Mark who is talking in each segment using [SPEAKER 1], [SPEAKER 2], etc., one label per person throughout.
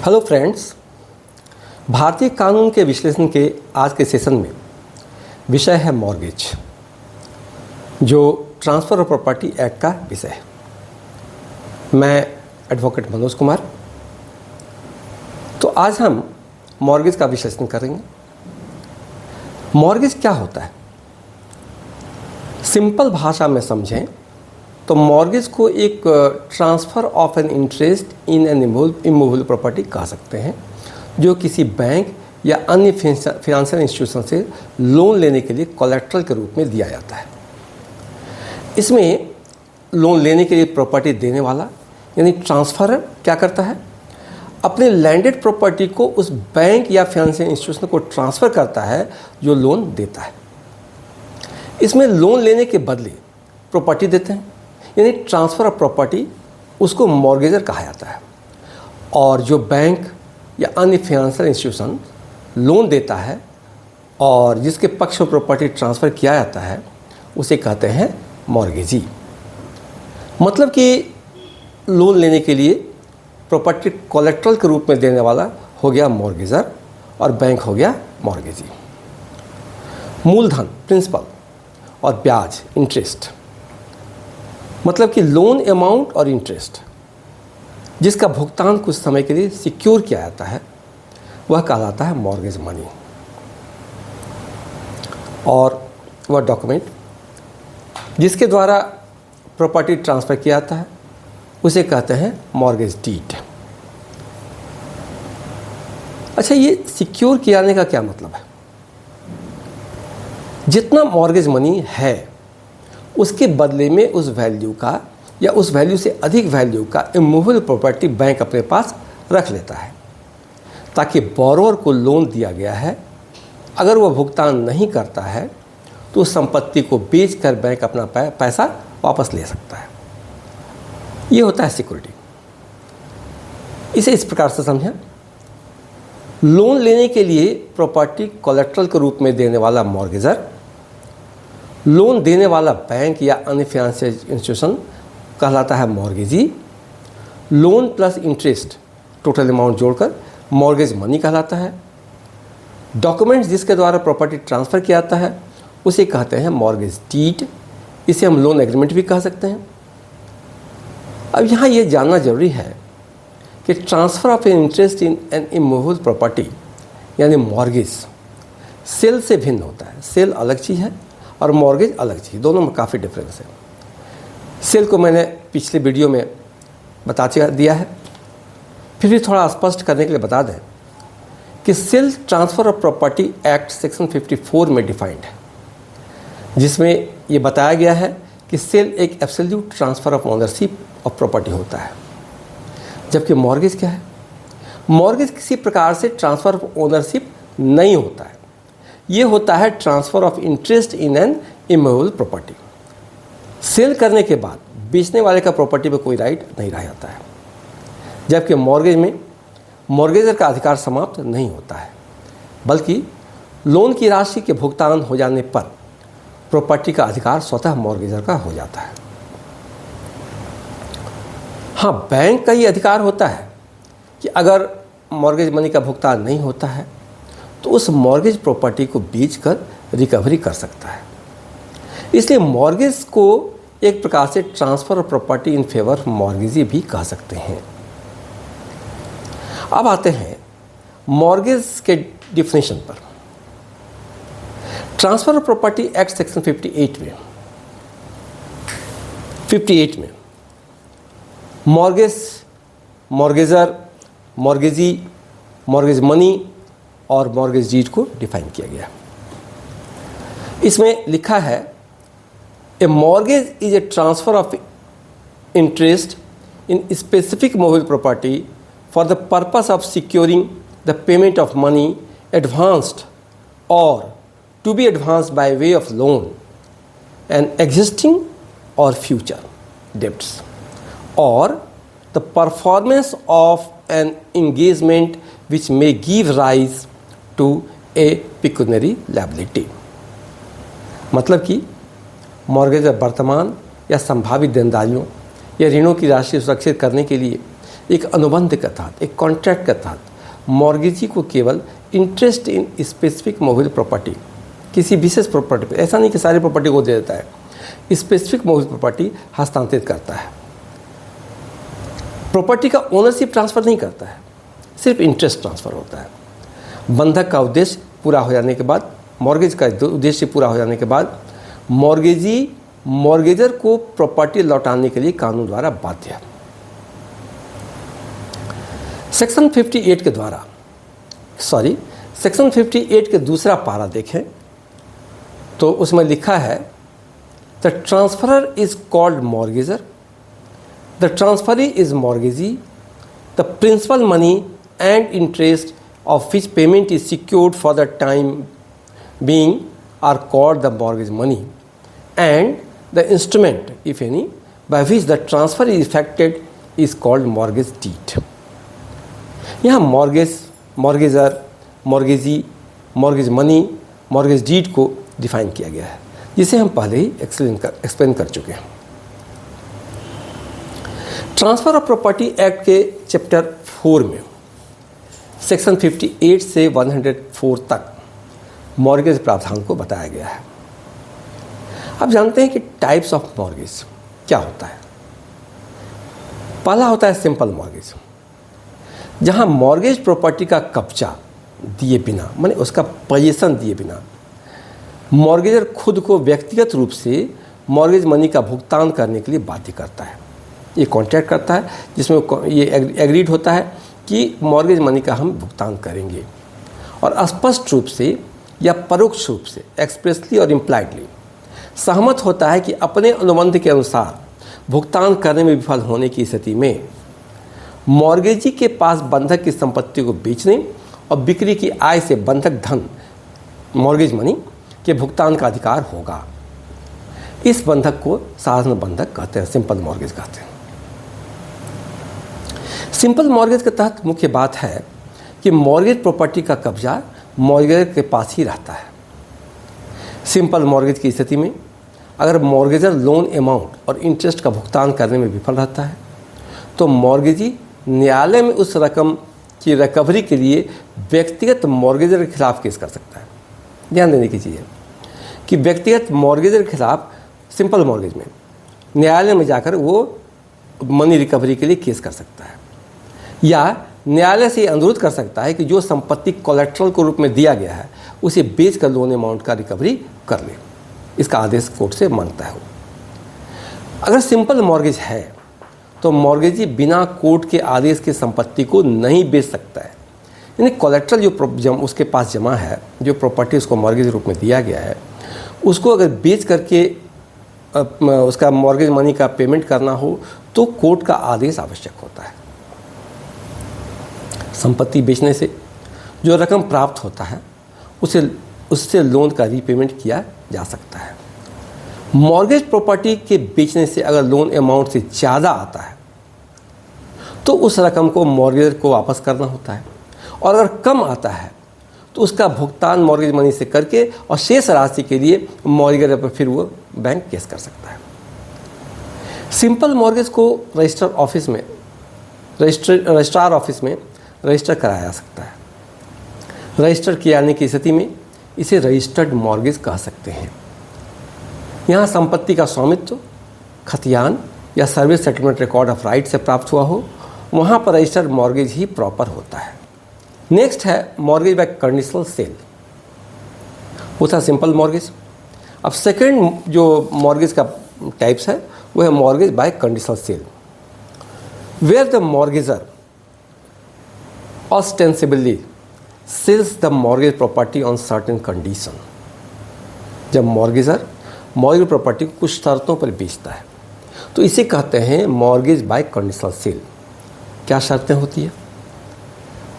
[SPEAKER 1] Hello friends, भारतीय कानून के विश्लेषण के आज के सेशन में विषय है मॉर्गेज, जो ट्रांसफ़र ऑफ प्रॉपर्टी एक्ट का विषय है। मैं एडवोकेट मनोज कुमार। तो आज हम मॉर्गेज का विश्लेषण करेंगे। मॉर्गेज क्या होता है? सिंपल भाषा में समझें तो मॉर्गेज को एक transfer of an interest in an immovable property कह सकते हैं, जो किसी बैंक या अन्य फाइनेंशियल इंस्टीट्यूशन से लोन लेने के लिए कोलैटरल के रूप में दिया जाता है। इसमें लोन लेने के लिए प्रॉपर्टी देने वाला यानी ट्रांसफ़रर क्या करता है? अपने लैंडेड प्रॉपर्टी को उस बैंक या फाइनेंशियल इंस्टीट्यूशन को ट्रांसफ़र करता है जो लोन देता है। इसमें लोन लेने के बदले प्रॉपर्टी देते हैं, यानी ट्रांसफ़र ऑफ प्रॉपर्टी, उसको मॉर्गेजर कहा जाता है। और जो बैंक या अन्य फाइनेंशियल इंस्टीट्यूशन लोन देता है और जिसके पक्ष में प्रॉपर्टी ट्रांसफ़र किया जाता है, उसे कहते हैं मॉर्गेजी। मतलब कि लोन लेने के लिए प्रॉपर्टी कोलैटरल के रूप में देने वाला हो गया मॉर्गेजर और बैंक हो गया मॉर्गेजी। मूलधन प्रिंसिपल और ब्याज इंटरेस्ट, मतलब कि लोन अमाउंट और इंटरेस्ट जिसका भुगतान कुछ समय के लिए सिक्योर किया जाता है, वह कहलाता है मॉर्गेज मनी। और वह डॉक्यूमेंट जिसके द्वारा प्रॉपर्टी ट्रांसफ़र किया जाता है, उसे कहते हैं मॉर्गेज डीड। अच्छा, ये सिक्योर किया जाने का क्या मतलब है? जितना मॉर्गेज मनी है उसके बदले में उस वैल्यू का या उस वैल्यू से अधिक वैल्यू का इमूवेबल प्रॉपर्टी बैंक अपने पास रख लेता है, ताकि बोरोवर को लोन दिया गया है, अगर वह भुगतान नहीं करता है तो उस संपत्ति को बेचकर बैंक अपना पैसा वापस ले सकता है। ये होता है सिक्योरिटी। इसे इस प्रकार से समझें, लोन लेने के लिए प्रॉपर्टी कोलैटरल के रूप में देने वाला मॉर्गेजर, लोन देने वाला बैंक या अन्य फाइनेंशियल इंस्टीट्यूशन कहलाता है mortgagee. Loan plus interest total amount जोड़कर मॉर्गेज मनी कहलाता है। डॉक्यूमेंट्स जिसके द्वारा प्रॉपर्टी ट्रांसफ़र किया जाता है, उसे कहते हैं मॉर्गेज डीड। इसे हम लोन एग्रीमेंट भी कह सकते हैं। अब यहाँ ये जानना जरूरी है कि transfer of an interest in an immovable property यानी मॉर्गेज सेल से भिन्न होता है। सेल अलग चीज़ है और मॉर्गेज अलग चीज़, दोनों में काफ़ी डिफरेंस है। सेल को मैंने पिछले वीडियो में बता दिया है, फिर भी थोड़ा स्पष्ट करने के लिए बता दें कि sale transfer of property act section 54 में डिफाइंड है, जिसमें ये बताया गया है कि सेल एक absolute transfer of ownership of property होता है। जबकि मॉर्गेज क्या है? मॉर्गेज किसी प्रकार से ट्रांसफ़र ऑफ ओनरशिप नहीं होता है। ये होता है transfer of interest in an immovable property. Sale करने के बाद बेचने वाले का प्रॉपर्टी पर कोई राइट नहीं रह जाता है, जबकि मॉर्गेज में मॉर्गेजर का अधिकार समाप्त नहीं होता है, बल्कि लोन की राशि के भुगतान हो जाने पर प्रॉपर्टी का अधिकार स्वतः मॉर्गेजर का हो जाता है। हाँ, बैंक का ये अधिकार होता है कि अगर मॉर्गेज मनी का भुगतान नहीं होता है तो उस मॉर्गेज प्रॉपर्टी को बेचकर रिकवरी कर सकता है। इसलिए मॉर्गेज को एक प्रकार से transfer of property in favour of mortgagee भी कह सकते हैं। अब आते हैं मॉर्गेज के डिफिनेशन पर। Transfer of property act section 58 में mortgage, mortgagor, mortgagee, mortgage money और मॉर्गेज डीड को डिफाइन किया गया। इसमें लिखा है, a mortgage is a transfer of interest in specific movable property for the purpose of securing the payment of money advanced or to be advanced by way of loan and existing or future debts or the performance of an engagement which may give rise to a pecuniary liability। मतलब कि mortgagor वर्तमान या संभावित देनदारियों या ऋणों की राशि सुरक्षित करने के लिए एक अनुबंध के तहत, एक कॉन्ट्रैक्ट के तहत मॉर्गेजी को केवल interest in specific movable property, किसी विशेष प्रॉपर्टी पे, ऐसा नहीं कि सारी प्रॉपर्टी को दे देता है, स्पेसिफिक मूवेबल प्रॉपर्टी हस्तांतरित करता है। प्रॉपर्टी का ओनरशिप ट्रांसफ़र नहीं करता है, सिर्फ इंटरेस्ट ट्रांसफ़र होता है। बंधक का उद्देश्य पूरा हो जाने के बाद, मॉर्गेज का उद्देश्य पूरा हो जाने के बाद मॉर्गेजी मॉर्गेजर को प्रॉपर्टी लौटाने के लिए कानून द्वारा बाध्य है। सेक्शन 58 के द्वारा सेक्शन 58 के दूसरा पारा देखें तो उसमें लिखा है the transferor is called mortgagor, the transferee is mortgagee, the principal money and interest of which payment is secured for the time being are called the mortgage money and the instrument, if any, by which the transfer is effected is called mortgage deed. यहाँ mortgage, mortgagor, mortgagee, mortgage money, mortgage deed को define किया गया है, जिसे हम पहले ही explain कर चुके हैं। ट्रांसफ़र ऑफ प्रॉपर्टी एक्ट के चैप्टर 4 में सेक्शन 58 से 104 तक मॉर्गेज प्रावधान को बताया गया है। अब जानते हैं कि टाइप्स ऑफ मॉर्गेज क्या होता है। पहला होता है सिंपल मॉर्गेज, जहां मॉर्गेज प्रॉपर्टी का कब्जा दिए बिना, माने उसका पोजीशन दिए बिना, मॉर्गेजर खुद को व्यक्तिगत रूप से मॉर्गेज मनी का भुगतान करने के लिए बाध्य करता है। ये कॉन्ट्रैक्ट करता है जिसमें ये एग्रीड होता है कि मॉर्गेज मनी का हम भुगतान करेंगे, और स्पष्ट रूप से या परोक्ष रूप से, एक्सप्रेसली और इम्प्लाइडली सहमत होता है कि अपने अनुबंध के अनुसार भुगतान करने में विफल होने की स्थिति में मॉर्गेजी के पास बंधक की संपत्ति को बेचने और बिक्री की आय से बंधक धन, मॉर्गेज मनी के भुगतान का अधिकार होगा। इस बंधक को साधारण बंधक कहते हैं, सिंपल मॉर्गेज कहते हैं। सिंपल मॉर्गेज के तहत मुख्य बात है कि मॉर्गेज प्रॉपर्टी का कब्जा मॉर्गेजर के पास ही रहता है। सिंपल मॉर्गेज की स्थिति में अगर मॉर्गेजर लोन अमाउंट और इंटरेस्ट का भुगतान करने में विफल रहता है तो मॉर्गेजी न्यायालय में उस रकम की रिकवरी के लिए व्यक्तिगत मॉर्गेजर के खिलाफ केस कर सकता है। ध्यान देने की चीज़ है कि व्यक्तिगत मॉर्गेजर के खिलाफ सिंपल मॉर्गेज में न्यायालय में जाकर वो मनी रिकवरी के लिए केस कर सकता है, या न्यायालय से अनुरोध कर सकता है कि जो संपत्ति कोलेट्रल के रूप में दिया गया है उसे बेचकर लोन अमाउंट का रिकवरी कर ले। इसका आदेश कोर्ट से मांगता है। अगर सिंपल मॉर्गेज है तो मॉर्गेजी बिना कोर्ट के आदेश की संपत्ति को नहीं बेच सकता है। यानी कोलेट्रल जो उसके पास जमा है, जो प्रॉपर्टी उसको मॉर्गेज रूप में दिया गया है, उसको अगर बेच करके उसका मॉर्गेज मनी का पेमेंट करना हो तो कोर्ट का आदेश आवश्यक होता है। संपत्ति बेचने से जो रकम प्राप्त होता है उससे लोन का रीपेमेंट किया जा सकता है। मॉर्गेज प्रॉपर्टी के बेचने से अगर लोन अमाउंट से ज़्यादा आता है तो उस रकम को मॉर्गेजर को वापस करना होता है, और अगर कम आता है तो उसका भुगतान मॉर्गेज मनी से करके और शेष राशि के लिए मॉर्गेजर पर फिर वो बैंक केस कर सकता है। सिंपल मॉर्गेज को रजिस्ट्रार ऑफिस में रजिस्टर कराया जा सकता है। रजिस्टर किए जाने की स्थिति में इसे रजिस्टर्ड मॉर्गेज कह सकते हैं। यहाँ संपत्ति का स्वामित्व, खतियान या service settlement record of right से प्राप्त हुआ हो, वहाँ पर रजिस्टर्ड मॉर्गेज ही प्रॉपर होता है। नेक्स्ट है मॉर्गेज बाय कंडीशनल सेल। वो था सिंपल मॉर्गेज। अब सेकंड जो मॉर्गेज का टाइप्स है वो है mortgage by conditional sale, where the mortgagor ostensibly sells the mortgage property on certain condition। जब मॉर्गेजर मॉर्गेज प्रॉपर्टी को कुछ शर्तों पर बेचता है तो इसे कहते हैं मॉर्गेज बाय कंडीशनल सेल। क्या शर्तें होती है?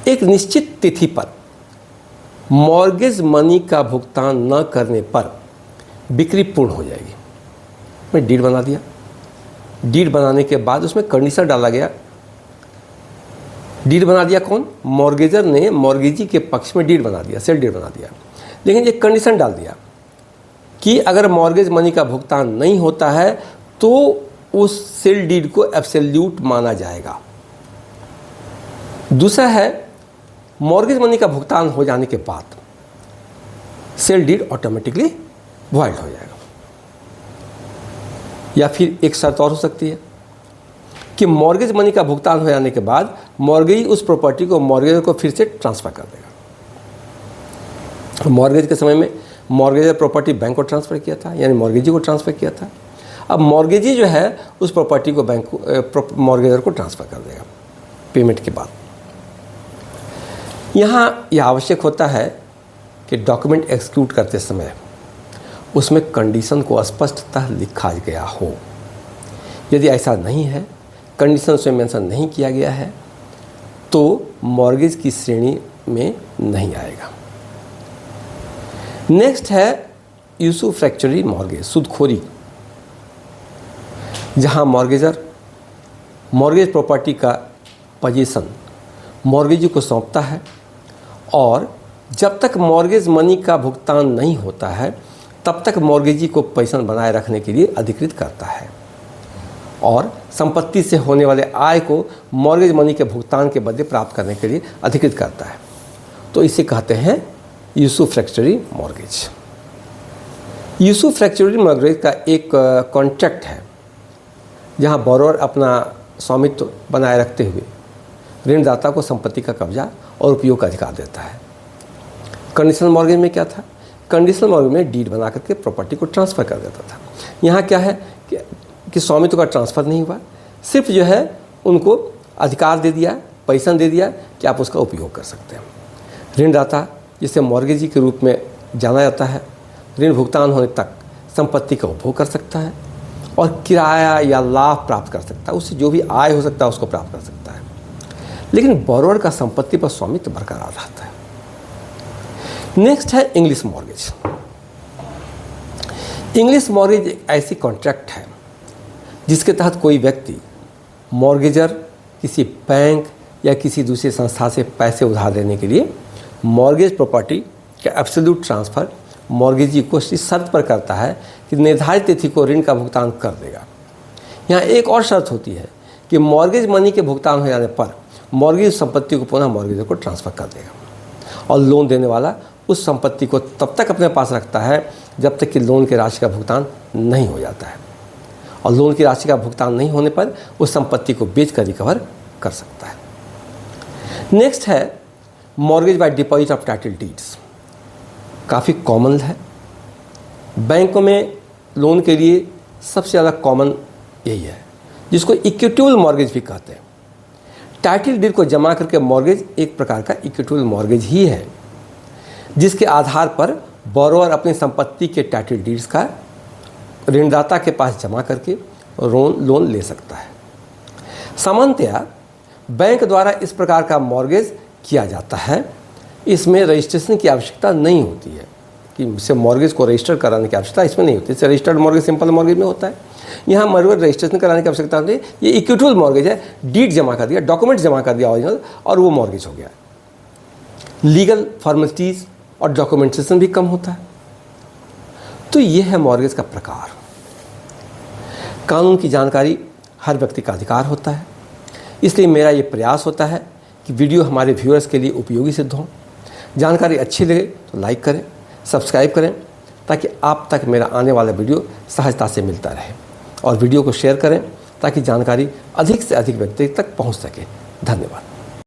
[SPEAKER 1] एक निश्चित तिथि पर मॉर्गेज मनी का भुगतान न करने पर बिक्री पूर्ण हो जाएगी। मैं डीड बना दिया, डीड बनाने के बाद उसमें कंडीशन डाला गया। डीड बना दिया कौन? मॉर्गेजर ने मॉर्गेजी के पक्ष में डीड बना दिया, सेल डीड बना दिया, लेकिन एक कंडीशन डाल दिया कि अगर मॉर्गेज मनी का भुगतान नहीं होता है तो उस सेल डीड को एब्सोल्यूट माना जाएगा। दूसरा है मॉर्गेज मनी का भुगतान हो जाने के बाद सेल डीड ऑटोमेटिकली वॉइड हो जाएगा। या फिर एक शर्त और हो सकती है कि मॉर्गेज मनी का भुगतान हो जाने के बाद मॉर्गेजी उस प्रॉपर्टी को मॉर्गेजर को फिर से ट्रांसफ़र कर देगा। मॉर्गेज के समय में मॉर्गेजर प्रॉपर्टी बैंक को ट्रांसफ़र किया था, यानी मॉर्गेजी को ट्रांसफ़र किया था। अब मॉर्गेजी जो है उस प्रॉपर्टी को बैंक को मॉर्गेजर को ट्रांसफ़र कर देगा पेमेंट के बाद। यहाँ यह आवश्यक होता है कि डॉक्यूमेंट एग्जीक्यूट करते समय उसमें कंडीशन को स्पष्टतः लिखा गया हो। यदि ऐसा नहीं है, कंडीशन में मेंशन नहीं किया गया है, तो मॉर्गेज की श्रेणी में नहीं आएगा। नेक्स्ट है यूसुफ्रैक्चरी मॉर्गेज, सूदखोरी, जहां मॉर्गेजर मॉर्गेज प्रॉपर्टी का पोजीशन मॉर्गेजी को सौंपता है और जब तक मॉर्गेज मनी का भुगतान नहीं होता है तब तक मॉर्गेजी को पोजीशन बनाए रखने के लिए अधिकृत करता है और संपत्ति से होने वाले आय को मॉर्गेज मनी के भुगतान के बदले प्राप्त करने के लिए अधिकृत करता है। तो इसे कहते हैं यूसुफ्रैक्चरी मॉर्गेज। यूसुफ्रैक्चरी मॉर्गेज का एक कॉन्ट्रैक्ट है जहां बोरोअर अपना स्वामित्व बनाए रखते हुए ऋणदाता को संपत्ति का कब्जा और उपयोग का अधिकार देता है। कंडीशनल मॉर्गेज में क्या था? कंडीशनल मॉर्गेज में डीड बना करके प्रॉपर्टी को ट्रांसफ़र कर देता था। यहाँ क्या है कि स्वामित्व का ट्रांसफ़र नहीं हुआ, सिर्फ जो है उनको अधिकार दे दिया, पैसा दे दिया कि आप उसका उपयोग कर सकते हैं। ऋणदाता, जिसे मॉर्गेजी के रूप में जाना जाता है, ऋण भुगतान होने तक संपत्ति का उपभोग कर सकता है और किराया या लाभ प्राप्त कर सकता है, उससे जो भी आय हो सकता है उसको प्राप्त कर सकता है। लेकिन बोरोअर का संपत्ति पर स्वामित्व बरकरार रहता है। नेक्स्ट है इंग्लिश मॉर्गेज। इंग्लिश मॉर्गेज एक ऐसी कॉन्ट्रैक्ट है जिसके तहत कोई व्यक्ति मॉर्गेजर किसी बैंक या किसी दूसरी संस्था से पैसे उधार लेने के लिए मॉर्गेज प्रॉपर्टी का एब्सोल्यूट ट्रांसफ़र मॉर्गेजी को इस शर्त पर करता है कि निर्धारित तिथि को ऋण का भुगतान कर देगा। यहाँ एक और शर्त होती है कि मॉर्गेज मनी के भुगतान हो जाने पर मॉर्गेज संपत्ति को पुनः मॉर्गेजर को ट्रांसफ़र कर देगा और लोन देने वाला उस संपत्ति को तब तक अपने पास रखता है जब तक कि लोन की राशि का भुगतान नहीं हो जाता है और लोन की राशि का भुगतान नहीं होने पर उस संपत्ति को बेचकर रिकवर कर सकता है। नेक्स्ट है mortgage bye deposit of title deeds. काफ़ी कॉमन है, बैंकों में लोन के लिए सबसे ज़्यादा कॉमन यही है, जिसको इक्विटेबल मॉर्गेज भी कहते हैं। टाइटल डीड को जमा करके मॉर्गेज एक प्रकार का इक्विटेबल मॉर्गेज ही है, जिसके आधार पर बोरोअर अपनी संपत्ति के टाइटल डीड्स का ऋणदाता के पास जमा करके लोन ले सकता है। सामान्यतया बैंक द्वारा इस प्रकार का मॉर्गेज किया जाता है। इसमें रजिस्ट्रेशन की आवश्यकता नहीं होती है कि इसे मॉर्गेज को रजिस्टर कराने की आवश्यकता इसमें नहीं होती। इससे रजिस्टर्ड मॉर्गेज सिंपल मॉर्गेज में होता है। यहाँ मॉर्गेज रजिस्ट्रेशन कराने की आवश्यकता होती है। ये इक्विटेबल मॉर्गेज है, डीड जमा कर दिया, डॉक्यूमेंट जमा कर दिया ओरिजिनल, और वो मॉर्गेज हो गया। लीगल फॉर्मेलिटीज़ और डॉक्यूमेंटेशन भी कम होता है। तो ये है मॉर्गेज का प्रकार। कानून की जानकारी हर व्यक्ति का अधिकार होता है, इसलिए मेरा ये प्रयास होता है कि वीडियो हमारे व्यूअर्स के लिए उपयोगी सिद्ध हो। जानकारी अच्छी लगे तो लाइक करें, सब्सक्राइब करें, ताकि आप तक मेरा आने वाला वीडियो सहजता से मिलता रहे, और वीडियो को शेयर करें ताकि जानकारी अधिक से अधिक व्यक्ति तक पहुंच सके। धन्यवाद।